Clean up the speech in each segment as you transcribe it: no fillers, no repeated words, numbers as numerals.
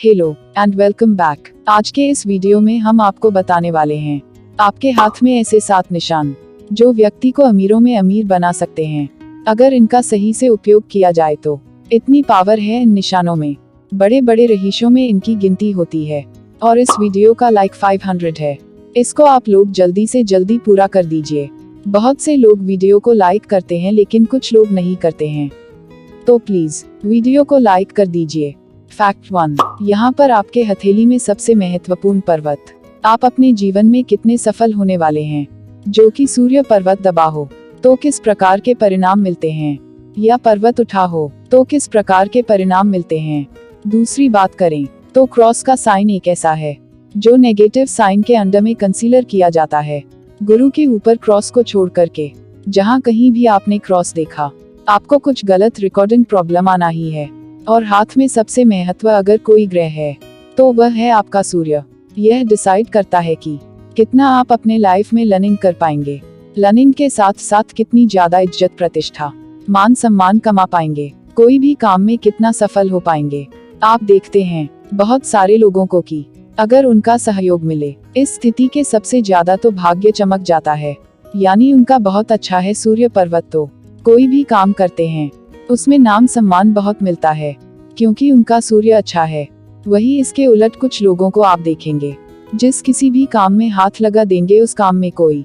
Hello and welcome back. आज के इस वीडियो में हम आपको बताने वाले हैं आपके हाथ में ऐसे 7 निशान जो व्यक्ति को अमीरों में अमीर बना सकते हैं अगर इनका सही से उपयोग किया जाए तो। इतनी पावर है इन निशानों में, बड़े बड़े रहीशों में इनकी गिनती होती है और इस वीडियो का लाइक 500 है। इसको आप लोग जल्दी से जल्दी पूरा कर दीजिए। बहुत से लोग वीडियो को लाइक करते हैं लेकिन कुछ लोग नहीं करते हैं, तो प्लीज वीडियो को लाइक कर दीजिए। फैक्ट 1, यहाँ पर आपके हथेली में सबसे महत्वपूर्ण पर्वत। आप अपने जीवन में कितने सफल होने वाले हैं, जो कि सूर्य पर्वत दबा हो तो किस प्रकार के परिणाम मिलते हैं, या पर्वत उठा हो तो किस प्रकार के परिणाम मिलते हैं। दूसरी बात करें तो क्रॉस का साइन एक ऐसा है जो नेगेटिव साइन के अंडर में कंसीलर किया जाता है। गुरु के ऊपर क्रॉस को छोड़ करके जहाँ कहीं भी आपने क्रॉस देखा, आपको कुछ गलत रिकॉर्डिंग प्रॉब्लम आना ही है। और हाथ में सबसे महत्व अगर कोई ग्रह है तो वह है आपका सूर्य। यह डिसाइड करता है कि कितना आप अपने लाइफ में लर्निंग कर पाएंगे, लर्निंग के साथ साथ कितनी ज्यादा इज्जत प्रतिष्ठा मान सम्मान कमा पाएंगे, कोई भी काम में कितना सफल हो पाएंगे। आप देखते हैं बहुत सारे लोगों को कि अगर उनका सहयोग मिले इस स्थिति के सबसे ज्यादा तो भाग्य चमक जाता है, यानी उनका बहुत अच्छा है सूर्य पर्वत, तो कोई भी काम करते हैं उसमें नाम सम्मान बहुत मिलता है क्योंकि उनका सूर्य अच्छा है। वही इसके उलट कुछ लोगों को आप देखेंगे जिस किसी भी काम में हाथ लगा देंगे उस काम में कोई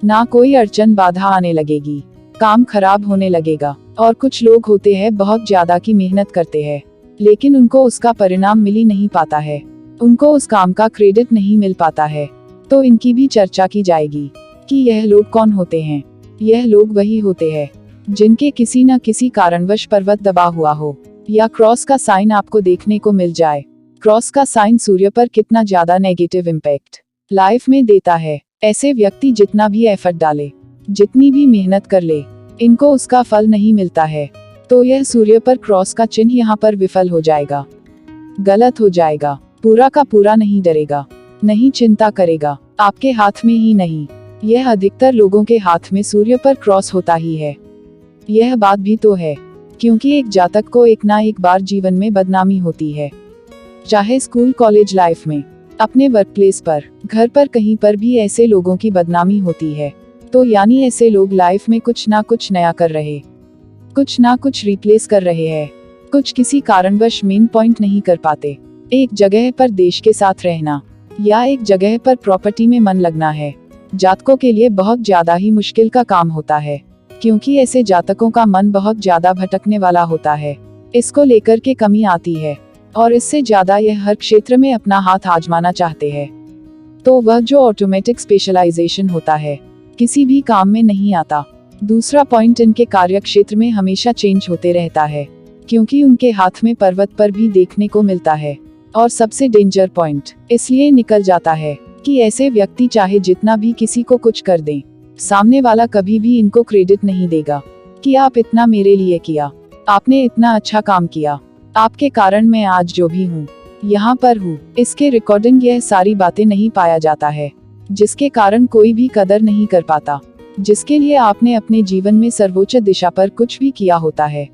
ना कोई अड़चन बाधा आने लगेगी, काम खराब होने लगेगा। और कुछ लोग होते हैं बहुत ज्यादा की मेहनत करते हैं लेकिन उनको उसका परिणाम मिल ही नहीं पाता है, उनको उस काम का क्रेडिट नहीं मिल पाता है। तो इनकी भी चर्चा की जाएगी कि यह लोग कौन होते हैं। यह लोग वही होते हैं जिनके किसी न किसी कारणवश पर्वत दबा हुआ हो या क्रॉस का साइन आपको देखने को मिल जाए। क्रॉस का साइन सूर्य पर कितना ज्यादा नेगेटिव इम्पैक्ट लाइफ में देता है। ऐसे व्यक्ति जितना भी एफर्ट डाले, जितनी भी मेहनत कर ले, इनको उसका फल नहीं मिलता है। तो यह सूर्य पर क्रॉस का चिन्ह यहाँ पर विफल हो जाएगा, गलत हो जाएगा, पूरा का पूरा नहीं डरेगा, नहीं चिंता करेगा। आपके हाथ में ही नहीं, यह अधिकतर लोगों के हाथ में सूर्य पर क्रॉस होता ही है। यह बात भी तो है क्योंकि एक जातक को एक ना एक बार जीवन में बदनामी होती है, चाहे स्कूल कॉलेज लाइफ में, अपने वर्क प्लेस पर, घर पर, कहीं पर भी ऐसे लोगों की बदनामी होती है। तो यानी ऐसे लोग लाइफ में कुछ ना कुछ नया कर रहे, कुछ ना कुछ रिप्लेस कर रहे हैं, कुछ किसी कारणवश मेन पॉइंट नहीं कर पाते। एक जगह पर देश के साथ रहना या एक जगह पर प्रॉपर्टी में मन लगना है जातकों के लिए बहुत ज्यादा ही मुश्किल का काम होता है क्योंकि ऐसे जातकों का मन बहुत ज्यादा भटकने वाला होता है। इसको लेकर के कमी आती है और इससे ज्यादा यह हर क्षेत्र में अपना हाथ आजमाना चाहते हैं। तो वह जो ऑटोमेटिक स्पेशलाइजेशन होता है किसी भी काम में नहीं आता। दूसरा पॉइंट, इनके कार्य क्षेत्र में हमेशा चेंज होते रहता है क्योंकि उनके हाथ में पर्वत पर भी देखने को मिलता है। और सबसे डेंजर पॉइंट इसलिए निकल जाता है कि ऐसे व्यक्ति चाहे जितना भी किसी को कुछ कर दें, सामने वाला कभी भी इनको क्रेडिट नहीं देगा कि आप इतना मेरे लिए किया, आपने इतना अच्छा काम किया, आपके कारण मैं आज जो भी हूँ, यहाँ पर हूँ। इसके रिकॉर्डिंग यह सारी बातें नहीं पाया जाता है, जिसके कारण कोई भी कदर नहीं कर पाता, जिसके लिए आपने अपने जीवन में सर्वोच्च दिशा पर कुछ भी किया होता है।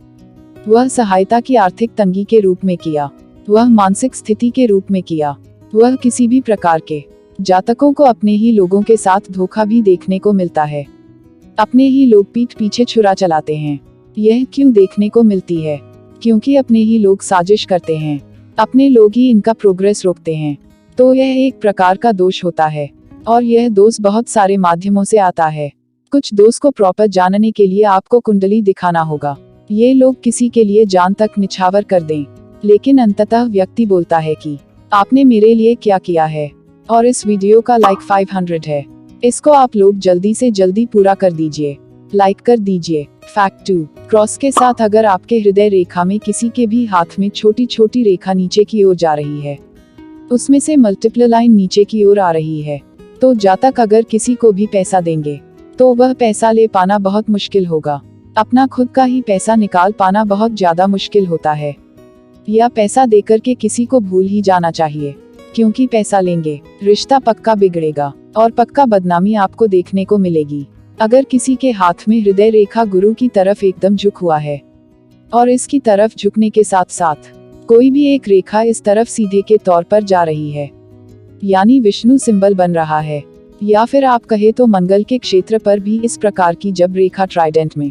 वह सहायता की आर्थिक तंगी के रूप में किया, वह मानसिक स्थिति के रूप में किया, वह किसी भी प्रकार के। जातकों को अपने ही लोगों के साथ धोखा भी देखने को मिलता है, अपने ही लोग पीठ पीछे छुरा चलाते हैं। यह क्यों देखने को मिलती है? क्योंकि अपने ही लोग साजिश करते हैं, अपने लोग ही इनका प्रोग्रेस रोकते हैं। तो यह एक प्रकार का दोष होता है और यह दोष बहुत सारे माध्यमों से आता है। कुछ दोष को प्रॉपर जानने के लिए आपको कुंडली दिखाना होगा। ये लोग किसी के लिए जान तक निछावर कर दें, लेकिन अंततः व्यक्ति बोलता है कि आपने मेरे लिए क्या किया है। और इस वीडियो का लाइक 500 है, इसको आप लोग जल्दी से जल्दी पूरा कर दीजिए, लाइक कर दीजिए। फैक्ट 2, क्रॉस के साथ अगर आपके हृदय रेखा में किसी के भी हाथ में छोटी छोटी रेखा नीचे की ओर जा रही है, उसमें से मल्टीपल लाइन नीचे की ओर आ रही है, तो जातक अगर किसी को भी पैसा देंगे तो वह पैसा ले पाना बहुत मुश्किल होगा। अपना खुद का ही पैसा निकाल पाना बहुत ज्यादा मुश्किल होता है, या पैसा देकर के किसी को भूल ही जाना चाहिए क्योंकि पैसा लेंगे रिश्ता पक्का बिगड़ेगा और पक्का बदनामी आपको देखने को मिलेगी। अगर किसी के हाथ में हृदय रेखा गुरु की तरफ एकदम झुक हुआ है और इसकी तरफ झुकने के साथ साथ कोई भी एक रेखा इस तरफ सीधे के तौर पर जा रही है, यानी विष्णु सिंबल बन रहा है। या फिर आप कहे तो मंगल के क्षेत्र पर भी इस प्रकार की जब रेखा ट्राइडेंट में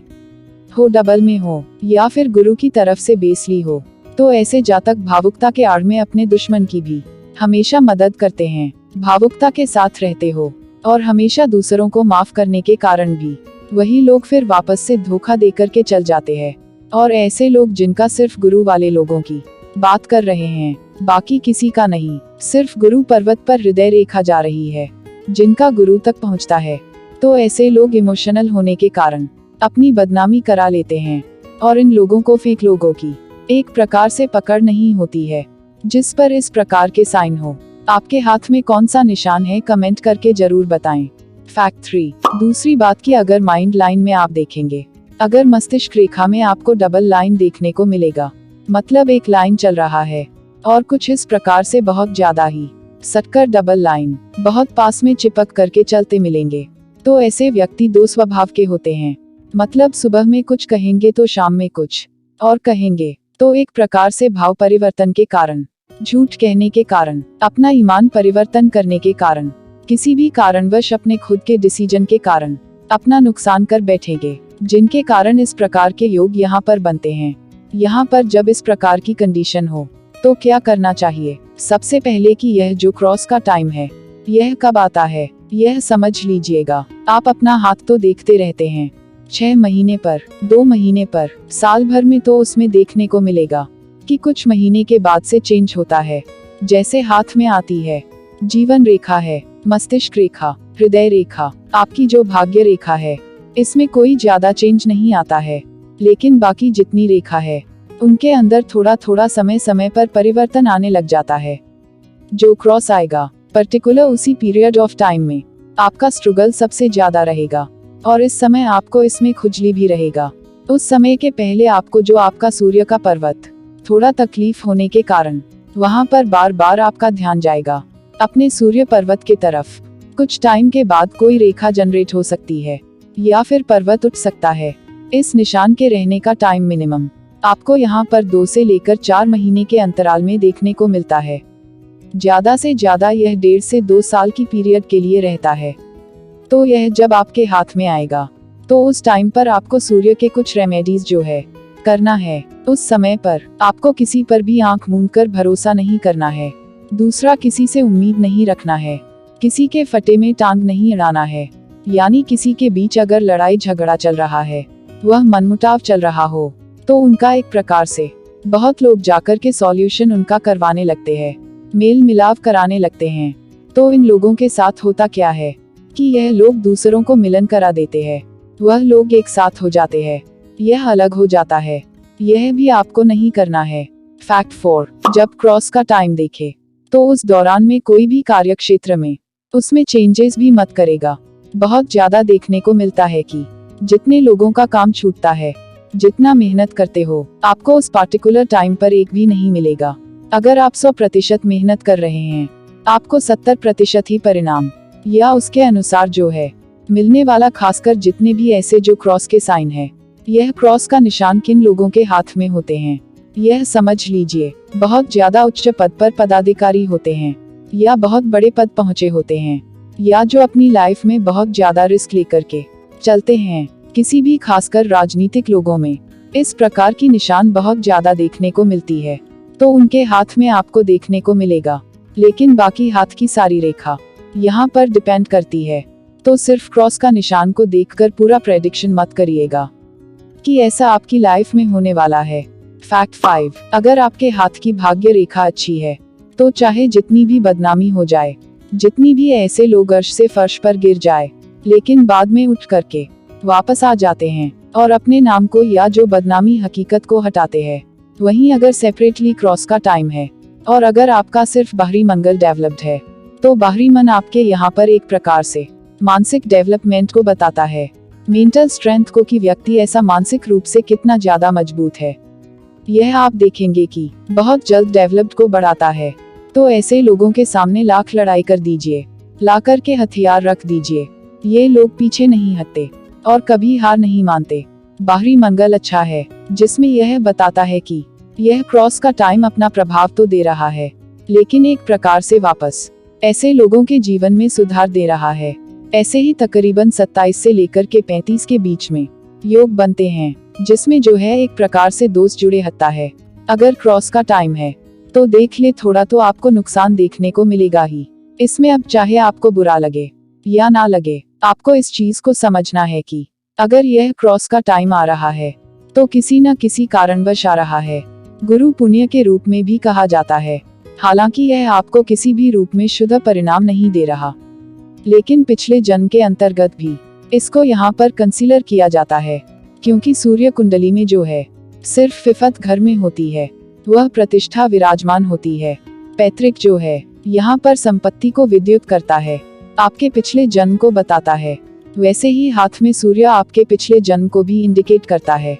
हो, डबल में हो, या फिर गुरु की तरफ से बेसली हो, तो ऐसे जातक भावुकता के आड़ में अपने दुश्मन की भी हमेशा मदद करते हैं, भावुकता के साथ रहते हो और हमेशा दूसरों को माफ करने के कारण भी वही लोग फिर वापस से धोखा देकर के चल जाते हैं। और ऐसे लोग जिनका सिर्फ गुरु वाले लोगों की बात कर रहे हैं, बाकी किसी का नहीं, सिर्फ गुरु पर्वत पर हृदय रेखा जा रही है जिनका गुरु तक पहुंचता है, तो ऐसे लोग इमोशनल होने के कारण अपनी बदनामी करा लेते हैं और इन लोगों को फेक लोगों की एक प्रकार से पकड़ नहीं होती है। जिस पर इस प्रकार के साइन हो, आपके हाथ में कौन सा निशान है कमेंट करके जरूर बताएं। फैक्ट 3, दूसरी बात की अगर माइंड लाइन में आप देखेंगे, अगर मस्तिष्क रेखा में आपको डबल लाइन देखने को मिलेगा, मतलब एक लाइन चल रहा है और कुछ इस प्रकार से बहुत ज्यादा ही सटकर डबल लाइन बहुत पास में चिपक करके चलते मिलेंगे, तो ऐसे व्यक्ति दो स्वभाव के होते हैं। मतलब सुबह में कुछ कहेंगे तो शाम में कुछ और कहेंगे, तो एक प्रकार से भाव परिवर्तन के कारण, झूठ कहने के कारण, अपना ईमान परिवर्तन करने के कारण, किसी भी कारणवश अपने खुद के डिसीजन के कारण अपना नुकसान कर बैठेंगे, जिनके कारण इस प्रकार के योग यहाँ पर बनते हैं। यहाँ पर जब इस प्रकार की कंडीशन हो तो क्या करना चाहिए? सबसे पहले कि यह जो क्रॉस का टाइम है, यह कब आता है यह समझ लीजिएगा। आप अपना हाथ तो देखते रहते हैं 6 महीने पर, 2 महीने पर, साल भर में, तो उसमें देखने को मिलेगा कि कुछ महीने के बाद से चेंज होता है। जैसे हाथ में आती है जीवन रेखा है, मस्तिष्क रेखा, हृदय रेखा, आपकी जो भाग्य रेखा है, इसमें कोई ज्यादा चेंज नहीं आता है, लेकिन बाकी जितनी रेखा है उनके अंदर थोड़ा थोड़ा समय समय पर परिवर्तन आने लग जाता है। जो क्रॉस आएगा पर्टिकुलर उसी पीरियड ऑफ टाइम में आपका स्ट्रगल सबसे ज्यादा रहेगा और इस समय आपको इसमें खुजली भी रहेगा। उस समय के पहले आपको जो आपका सूर्य का पर्वत थोड़ा तकलीफ होने के कारण वहां पर बार बार आपका ध्यान जाएगा अपने सूर्य पर्वत के तरफ। कुछ टाइम के बाद कोई रेखा जनरेट हो सकती है या फिर पर्वत उठ सकता है। इस निशान के रहने का टाइम मिनिमम आपको यहाँ पर 2 से लेकर 4 महीने के अंतराल में देखने को मिलता है। ज्यादा से ज्यादा यह 1.5 से 2 साल की पीरियड के लिए रहता है। तो यह जब आपके हाथ में आएगा तो उस टाइम पर आपको सूर्य के कुछ रेमेडीज जो है करना है। उस समय पर आपको किसी पर भी आंख मूंद कर भरोसा नहीं करना है। दूसरा, किसी से उम्मीद नहीं रखना है, किसी के फटे में टांग नहीं अड़ाना है। यानी किसी के बीच अगर लड़ाई झगड़ा चल रहा है, वह मनमुटाव चल रहा हो, तो उनका एक प्रकार से बहुत लोग जाकर के सॉल्यूशन उनका करवाने लगते हैं, मेल मिलाप कराने लगते हैं। तो इन लोगों के साथ होता क्या है कि यह लोग दूसरों को मिलन करा देते हैं, वह लोग एक साथ हो जाते हैं, यह अलग हो जाता है। यह भी आपको नहीं करना है। फैक्ट 4, जब क्रॉस का टाइम देखे तो उस दौरान में कोई भी कार्य क्षेत्र में उसमें चेंजेस भी मत करेगा। बहुत ज्यादा देखने को मिलता है कि जितने लोगों का काम छूटता है, जितना मेहनत करते हो, आपको उस पार्टिकुलर टाइम पर एक भी नहीं मिलेगा। अगर आप 100% मेहनत कर रहे हैं, आपको 70% ही परिणाम या उसके अनुसार जो है मिलने वाला। खासकर जितने भी ऐसे जो क्रॉस के साइन है, यह क्रॉस का निशान किन लोगों के हाथ में होते हैं यह समझ लीजिए। बहुत ज्यादा उच्च पद पर पदाधिकारी होते हैं, या बहुत बड़े पद पहुंचे होते हैं, या जो अपनी लाइफ में बहुत ज्यादा रिस्क लेकर के चलते हैं। किसी भी खासकर राजनीतिक लोगों में इस प्रकार की निशान बहुत ज्यादा देखने को मिलती है, तो उनके हाथ में आपको देखने को मिलेगा। लेकिन बाकी हाथ की सारी रेखा यहाँ पर डिपेंड करती है। तो सिर्फ क्रॉस का निशान को देखकर पूरा प्रेडिक्शन मत करिएगा कि ऐसा आपकी लाइफ में होने वाला है। फैक्ट 5, अगर आपके हाथ की भाग्य रेखा अच्छी है तो चाहे जितनी भी बदनामी हो जाए, जितनी भी ऐसे लोग अर्श से फर्श पर गिर जाए, लेकिन बाद में उठ करके वापस आ जाते हैं और अपने नाम को या जो बदनामी हकीकत को हटाते हैं। वहीं अगर सेपरेटली क्रॉस का टाइम है और अगर आपका सिर्फ बाहरी मंगल डेवलप्ड है, तो बाहरी मन आपके यहाँ पर एक प्रकार से मानसिक डेवलपमेंट को बताता है, मेंटल स्ट्रेंथ को, कि व्यक्ति ऐसा मानसिक रूप से कितना ज्यादा मजबूत है। यह आप देखेंगे कि बहुत जल्द डेवलप्ड को बढ़ाता है। तो ऐसे लोगों के सामने लाख लड़ाई कर दीजिए, ला कर के हथियार रख दीजिए, ये लोग पीछे नहीं हटते और कभी हार नहीं मानते। बाहरी मंगल अच्छा है, जिसमें यह बताता है कि यह क्रॉस का टाइम अपना प्रभाव तो दे रहा है, लेकिन एक प्रकार से वापस ऐसे लोगों के जीवन में सुधार दे रहा है। ऐसे ही तकरीबन 27 से लेकर के 35 के बीच में योग बनते हैं, जिसमें जो है एक प्रकार से दोस्त जुड़े हत्ता है। अगर क्रॉस का टाइम है तो देख ले, थोड़ा तो आपको नुकसान देखने को मिलेगा ही। इसमें अब चाहे आपको बुरा लगे या ना लगे, आपको इस चीज को समझना है कि अगर यह क्रॉस का टाइम आ रहा है तो किसी न किसी कारणवश आ रहा है। गुरु पुण्य के रूप में भी कहा जाता है। हालांकि यह आपको किसी भी रूप में शुद्ध परिणाम नहीं दे रहा, लेकिन पिछले जन्म के अंतर्गत भी इसको यहाँ पर कंसीडर किया जाता है, क्योंकि सूर्य कुंडली में जो है सिर्फ फिफत घर में होती है, वह प्रतिष्ठा विराजमान होती है। पैतृक जो है यहाँ पर संपत्ति को विद्युत करता है, आपके पिछले जन्म को बताता है। वैसे ही हाथ में सूर्य आपके पिछले जन्म को भी इंडिकेट करता है।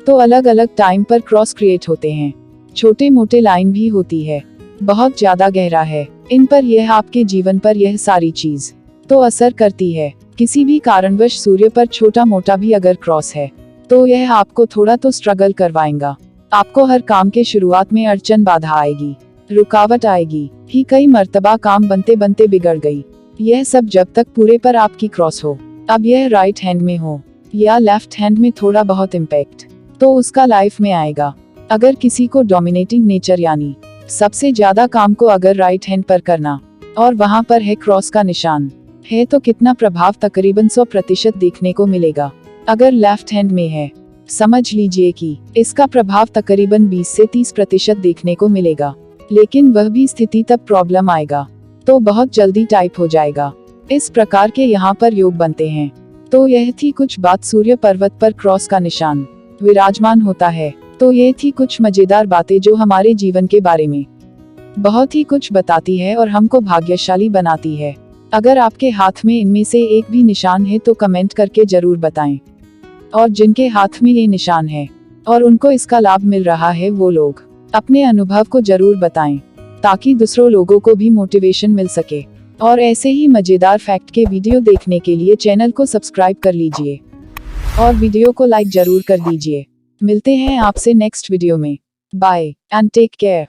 तो अलग अलग टाइम पर क्रॉस क्रिएट होते हैं। छोटे मोटे लाइन भी होती है, बहुत ज्यादा गहरा है इन पर यह आपके जीवन पर यह सारी चीज तो असर करती है। किसी भी कारणवश सूर्य पर छोटा मोटा भी अगर क्रॉस है तो यह आपको थोड़ा तो स्ट्रगल करवाएगा। आपको हर काम के शुरुआत में अड़चन बाधा आएगी, रुकावट आएगी ही, कई मर्तबा काम बनते बनते बिगड़ गई। यह सब जब तक पूरे पर आपकी क्रॉस हो, अब यह राइट हैंड में हो या लेफ्ट हैंड में, थोड़ा बहुत इम्पैक्ट तो उसका लाइफ में आएगा। अगर किसी को डोमिनेटिंग नेचर यानी सबसे ज्यादा काम को अगर राइट हैंड पर करना और वहां पर है क्रॉस का निशान है, तो कितना प्रभाव तकरीबन 100% देखने को मिलेगा। अगर लेफ्ट हैंड में है, समझ लीजिए कि इसका प्रभाव तकरीबन 20 से 30% देखने को मिलेगा। लेकिन वह भी स्थिति तब प्रॉब्लम आएगा तो बहुत जल्दी टाइप हो जाएगा। इस प्रकार के यहाँ पर योग बनते हैं। तो यह थी कुछ बात, सूर्य पर्वत पर क्रॉस का निशान विराजमान होता है। तो ये थी कुछ मजेदार बातें जो हमारे जीवन के बारे में बहुत ही कुछ बताती है और हमको भाग्यशाली बनाती है। अगर आपके हाथ में इनमें से एक भी निशान है तो कमेंट करके जरूर बताएं। और जिनके हाथ में ये निशान है और उनको इसका लाभ मिल रहा है, वो लोग अपने अनुभव को जरूर बताएं, ताकि दूसरों लोगों को भी मोटिवेशन मिल सके। और ऐसे ही मजेदार फैक्ट के वीडियो देखने के लिए चैनल को सब्सक्राइब कर लीजिए और वीडियो को लाइक जरूर कर दीजिए। मिलते हैं आपसे नेक्स्ट वीडियो में। Bye and take care.